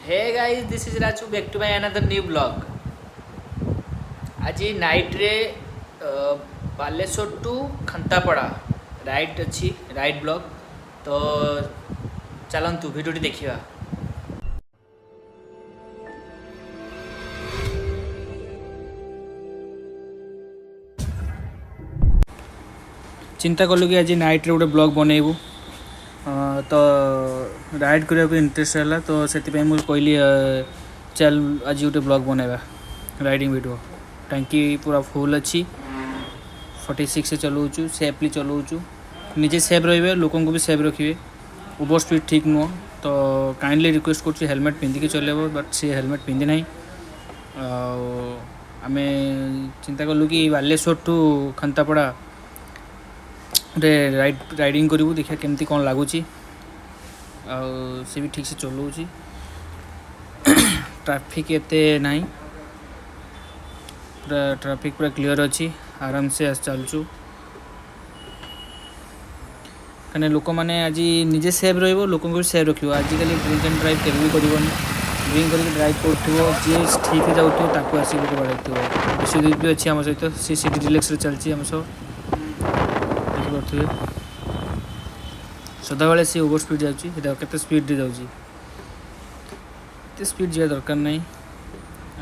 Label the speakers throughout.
Speaker 1: Hey guys, this is Raju back to my another new vlog. आज night रे Baleshwar to खंतापड़ा right अच्छी right blog तो चलतु भिडियोटी देखा। चिंता कलु कि आज नाइट रे गोटे ब्लॉग बनैबू तो राइड करने को इंटरेस्ट है तो से मुझे कहली चल आज गोटे ब्लॉग बनैबा राइडिंग वीडियो। टंकी पूरा फुल अच्छी 46 से चलाऊँ सेफली चलाऊँ निजे सेफ रे लोक भी सेफ रखिए ओवर स्पीड ठीक नुह तो काइंडली रिक्वेस्ट कर हेलमेट पिंधिकी चलेब बट सी हेलमेट पिंधि ना। आम चिंता कलु कि बालेश्वर टू खंतापड़ा रे राइडिंग करूँ देखिए केमती कौन लगुच सी भी ठीक से चलाऊँ ट्रैफिक एते नहीं पूरा ट्रैफिक पूरा क्लियर अच्छी आराम से चलचु कहीं लोक मैंने आज निजे सेफ रो लोक भी सेफ रखिए। आजिकल ड्रिंक एंड ड्राइव के भी करनी ड्रिंक करके ड्राइव कर जी ठीक जाऊँ आसिक लोग बाड़े विश्वजीत भी अच्छी आम सहित सी सीटी रिलैक्स चलती आम सब देखिपे सदाबे सी ओवर स्पीड जाते स्पीड जाऊँगी स्पीड जा दरकार नहीं।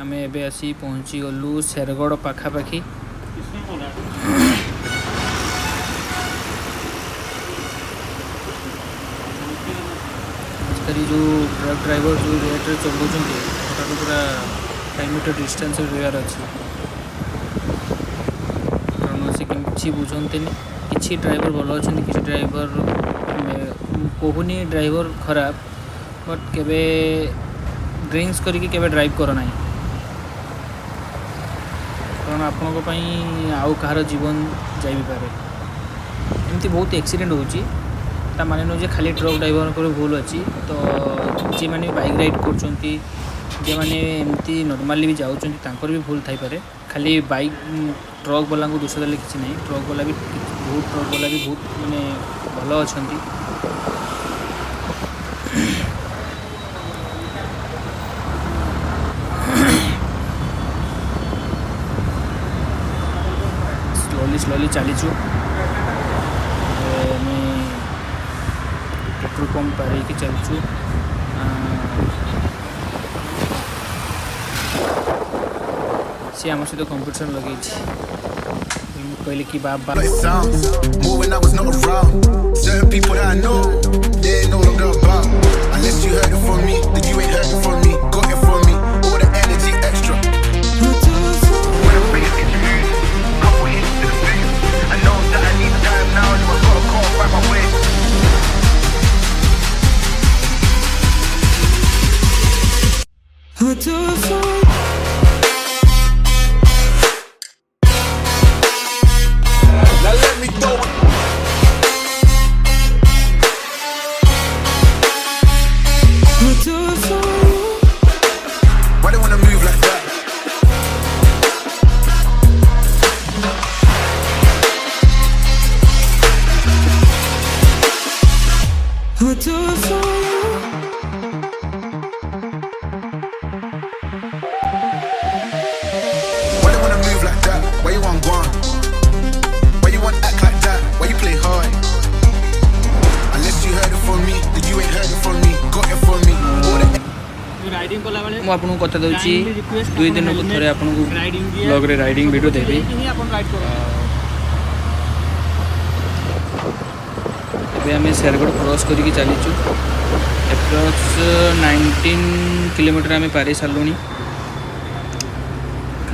Speaker 1: आम एबे आसी पहुँची गलु शेरगढ़ पाखापाखि जो ट्रक ड्राइवर जो रेट चलाऊँ पूरा 5 मीटर डिस्टेंस रहार अच्छी कारण से किसी बुझंते किसी ड्राइवर भल अच्छा किसी ड्राइवर कहूनी ड्राइवर खराब बट केबे ड्रिंक्स करके केबे ड्राइव कर ना कारण आपण आउ कहार जीवन जाई पारे एमती बहुत एक्सीडेंट होची ता माने नो जे खाली ट्रक ड्राइवर को भूल अच्छी तो जे माने बाइक राइड करचंती जे माने एमती नॉर्मली भी जाउचंती तांकर भी भूल थाई पारे खाली बाइक ट्रक वाला को दोष देले किछि नहीं ट्रक वाला भी बहुत माने भल अछंती। स्लोली चलीचु पेट्रोल पंप पार चलचु सी आम सहित कंपटीशन लगे कहले कि बाबा ମୁଁ ଆପଣଙ୍କୁ କଥା ଦେଉଛି 2 ଦିନକୁ ଥରେ ଆପଣଙ୍କୁ ବ୍ଲଗରେ ରାଇଡ଼ିଂ ଭିଡ଼ିଓ ଦେବି। ଏବେ ଆମେ शेरगढ़ क्रॉस କରିକି ଚାଲିଛୁ एप्रॉक्स 19 किलोमीटर आम पारि सारूँ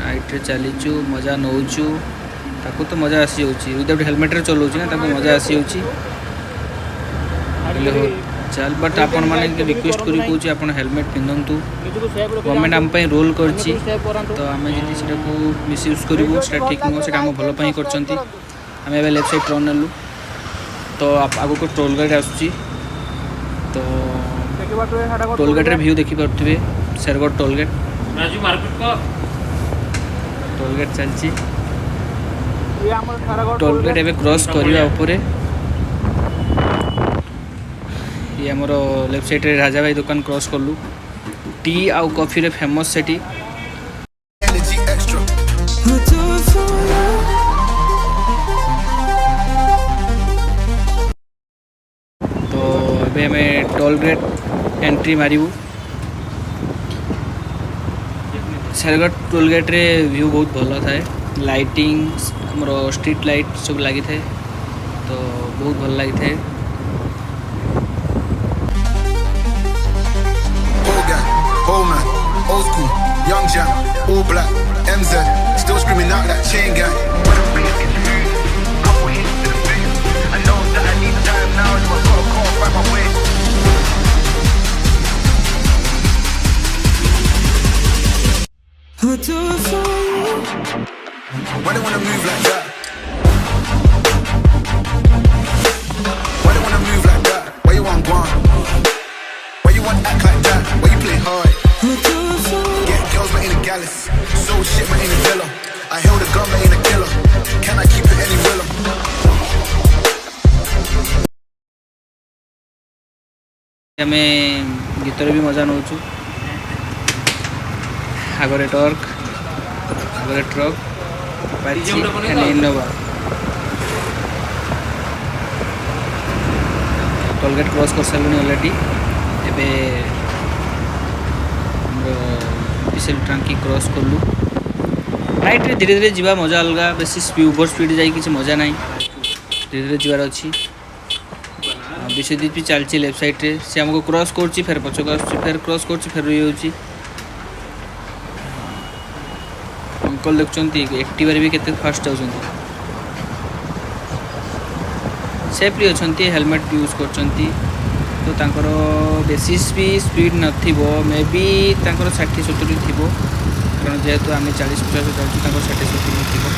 Speaker 1: नाइट्रे चलीचु मजा नौचु ताको तो मजा आसी जाऊँगी विदाउट हेलमेट चलाऊँ ना ताको मजा आसी जाऊँगी चल बट आपण मैंने रिक्वेस्ट करी कौच आप हेलमेट पिंधतु गवर्नमेंट आम रोल कर तो आम जी मिसयूज करूँ ठीक नुह से आम भलपाई कर लेफ्ट साइड टर्न नेलु तो आगो को टोल गेट आसूँ तो टोल गेट व्यू देखिपे शेरगढ़ टोल गेट चलती टोल गेट एवं क्रॉस करने ये आमर लेफ्ट साइड रे राजा भाई दुकान क्रॉस कलु टी आउ कॉफी रे फेमस सेठी
Speaker 2: Energy extra.
Speaker 1: तो अबे हमें टोल गेट एंट्री मारू शेरगढ़ टोल गेट रे व्यू बहुत भल थाए लाइटिंग हमर स्ट्रीट लाइट सब लगी थाए तो बहुत भल लगी थाए
Speaker 2: Old gang, old man, old school, young jam, all black, MZ, still screaming out that chain gang. When I'm being introduced, couple hits to the face. I know that I need time now, so I gotta call find my way. Why they wanna move like that? Why they wanna move like that? Why you want gone? Why you want act like that? Why you play hard? Get girls, but ain't a gallus. So shit, but ain't a villa. I held a gun, but ain't a killer. Can I keep it any realer?
Speaker 1: आमे गीतर भी मजा नौ आगे Turk आगे truck Innova toll gate cross कर सारे already एबे विशेल टांकी cross कलु नाइट रे धीरे धीरे जीवा मजा अलग बेसी ओवर स्पीड जाई किसी मजा नहीं धीरे धीरे जीवार अच्छी विश्वदीप भी चलती लेफ्ट साइड रे से हमको क्रॉस कर फिर पछक फिर क्रॉस कर फिर रही अंकल देखुंत एक्टिवा भी केते फास्ट जाऊँ सेफ्ली अच्छा हेलमेट यूज कर तो तांकर बेसी भी स्पीड नथिबो मे बी तांकर 60-70 थिबो कारण जेहेतु आम 40-50 जाऊँ 60-70 थिबो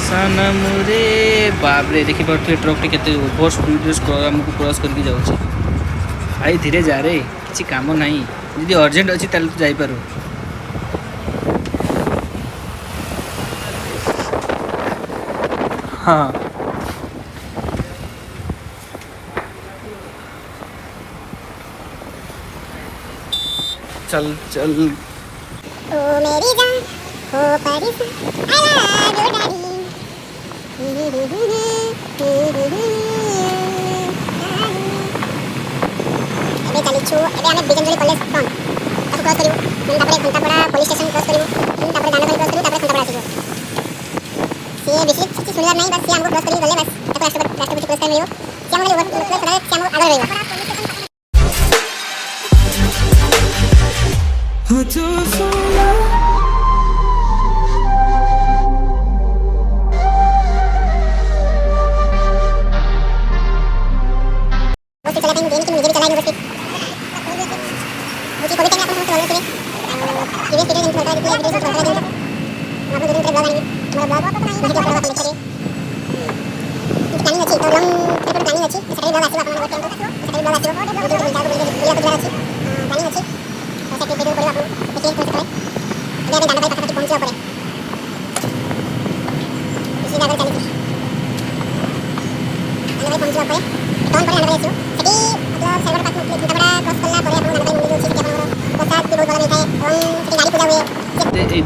Speaker 1: सनम रे बाप रे देखी पारे ट्रक टी केते ओवर स्पीड आमको क्रॉस करके जाऊँ भाई धीरे जा रे किसी काम नहीं जी अर्जेंट अच्छी तो जापार हाँ चल चल
Speaker 3: ओ मेरी जान हो परिस आई लव यू डैडी ଏବେ ଚାଲିଛୁ ଏବେ ଆମେ ବିଜେନ୍ଦୁଳି କଲେଜ ଫ୍ରଣ୍ଟ ତାକୁ କ୍ରସ୍ କରିବୁ ଦେନ୍ ତାପରେ ଘଣ୍ଟାପଡ଼ା ପୋଲିସ ଷ୍ଟେସନ କ୍ରସ୍ କରିବୁ ଦେନ୍ ତାପରେ ଦାଣ୍ଡକାଳି କ୍ରସ୍ କରିବୁ ତାପରେ ଘଣ୍ଟାପଡ଼ା ଆସିବୁ ସିଏ ବେଶୀ କିଛି ଶୁଣିବାର ନାହିଁ ବାସ୍ ସିଏ ଆମକୁ କ୍ରସ୍ କରିକି ଗଲେ ବାସ୍ ତାକୁ ରାଷ୍ଟ୍ରପତି ପୁରସ୍କାର ମିଳିବ ସିଏ ଆମକୁ ଖାଲି ଓଭର ସଦାବେଳେ ସିଏ ଆମକୁ ଆଗରେ ରହିବ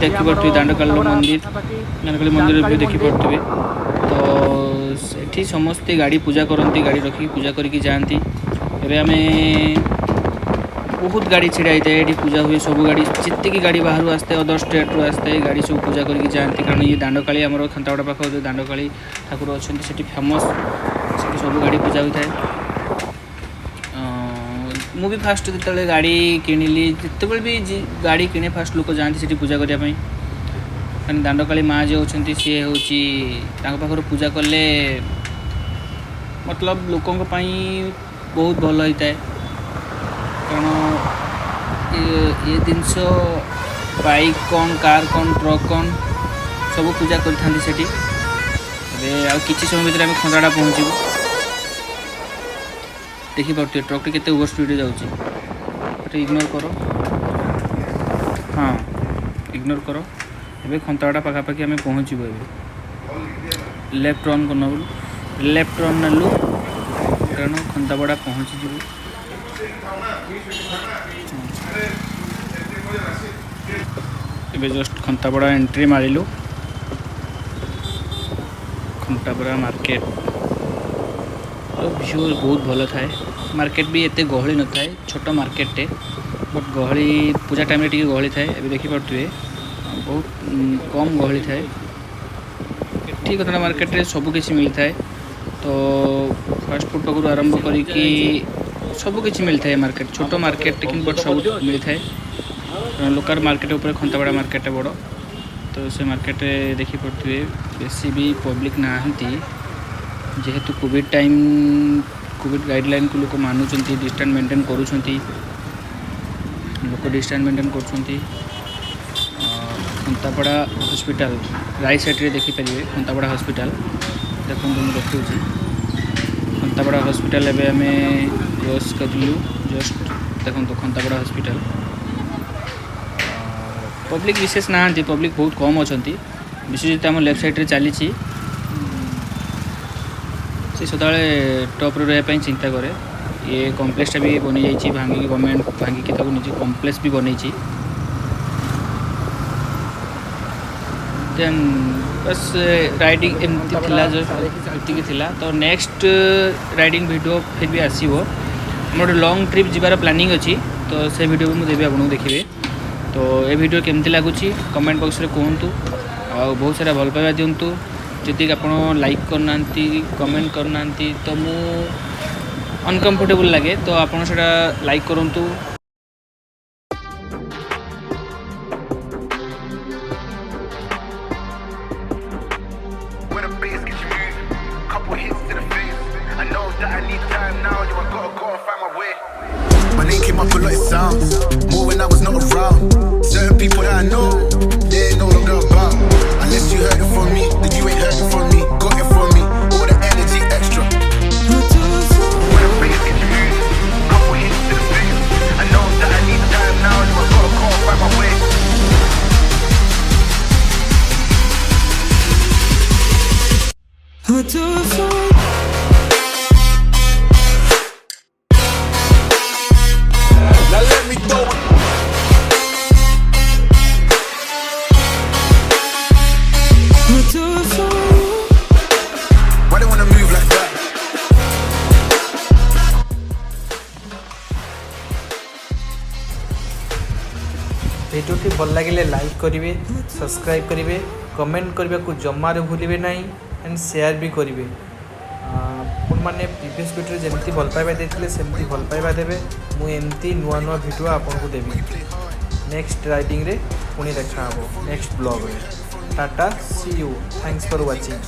Speaker 1: देखिपे दांडकाली मंदिर दांडकाली मंदिर भी देखिपे तो सेठी समस्ते गाड़ी पूजा करती गाड़ी रखी पूजा करके जाती एवं आम बहुत गाड़ी छिड़ा होता है ये पूजा हुए सब गाड़ी जितकी गाड़ी बाहर आसते अदर स्टेट रू आसते गाड़ी सब पूजा करके जाती कारण ये दांडकाली आम खंतापड़ा पाख जो दांडकाली ठाकुर अच्छा से फेमस से सब गाड़ी पूजा होता है मु भी फास्ट जो गाड़ी किणिली जिते भी गाड़ी किणे फास्ट लोक जाती पूजा करने ମାନେ ଦାଣ୍ଡକାଳୀ ମାଆ ଯିଏ ହେଉଛନ୍ତି ସିଏ ହେଉଛି ତାଙ୍କ ପାଖରୁ ପୂଜା କଲେ मतलब लोकों बहुत भल होता है कारण ये जिनस बाइक कौन कार कौन ट्रक कौन सब पूजा करी कि समय भर आम खंडाड़ा पहुँचू देखिपे ट्रक टी ओवर स्पीड जाऊँगी इग्नोर करो हाँ इग्नोर करो एवं खंताड़ा पाखापाखि आम पहुँचू लेफ्ट टर्न करना लेफ्ट टर्न नेलु कारण खंतापड़ा पहुँचीजु जस्ट खंतापड़ा एंट्री मारिलु खंतापड़ा मार्केट भ्यू बहुत भल थाए मार्केट भी एते गहली न थाए छोट मार्केटे बट गहली पूजा टाइम टी गहली थाए अभी देखिपे बहुत कम गहली थाए ठीक कथा मार्केट रे सब किसी मिलता है तो फास्ट फूड पाखु आरंभ करी सबकि मिलता है मार्केट छोट मार्केट लेकिन बट सब मिलता है लोकल मार्केट ऊपर खंतापड़ा मार्केट बड़ तो से मार्केट देखिपे बेसी भी पब्लिक नहांती जेहेतु कोविड टाइम कोविड गाइडलाइन को लोक मानुंट डिस्टेंस मेंटेन करुँच लोक डिस्टेंस मेंटेन कर खंतापड़ा हॉस्पिटल राइट साइड रे देखिपारे खंतापड़ा हॉस्पिटल देखो मुझे देखी खंतापड़ा हॉस्पिटल एवं आम क्रॉस करूँ जस्ट देखो खंतापड़ा हॉस्पिटल पब्लिक विशेष नहांती पब्लिक बहुत कम अच्छा विशेषतः आम लेफ्ट साइड रे चली सदा टॉप रे रहा चिंता करे ये कॉम्प्लेक्सटा भी बनी जाइए भांगी गवर्नमेंट भांगिकी निजे कॉम्प्लेक्स भी बनई देन बस राइडिंग एमती थिला जस्ट थिला तो नेक्स्ट राइडिंग वीडियो फिर भी आसीबो मोर लॉन्ग ट्रिप जीवार प्लानिंग अच्छी तो से वीडियो भी मुझे आपको देखिए तो ये वीडियो केमती लगुच कमेंट बॉक्स रे कहतु आ बहुत सारा भल पाइबा दिंतु जदि आप लाइक करना कमेंट करना तो मु अनकंफर्टेबल लगे तो आप लाइक करूँ
Speaker 2: When the bass gets you moving, couple hits to the face. I know that I need time now, yo, I gotta go and find my way. My name came up a lot, it sounds more when I was not around. Certain people that I know, they ain't no longer about. Unless you heard it from me, then you ain't heard it from me. Got it from me, all the energy extra. When the bass gets you moving, couple hits to the face. I know that I need time now, yo, I gotta go and find my way. Now let me throw it. Why they wanna move like that?
Speaker 1: भिडियोटी भल लगे like करेंगे subscribe करेंगे comment करने को जमार भूलिए ना and share भी करेंगे मैंने प्रीवियस वीडियो जमी भल पाइबा देते सेमती भल पाइबा देवे मुझे नुआ नुआ वीडियो आपको देवी नेक्स्ट राइडिंग रे पुणी देखा नेक्स्ट ब्लॉग रे टाटा सी यू थैंक्स फॉर वाचिंग।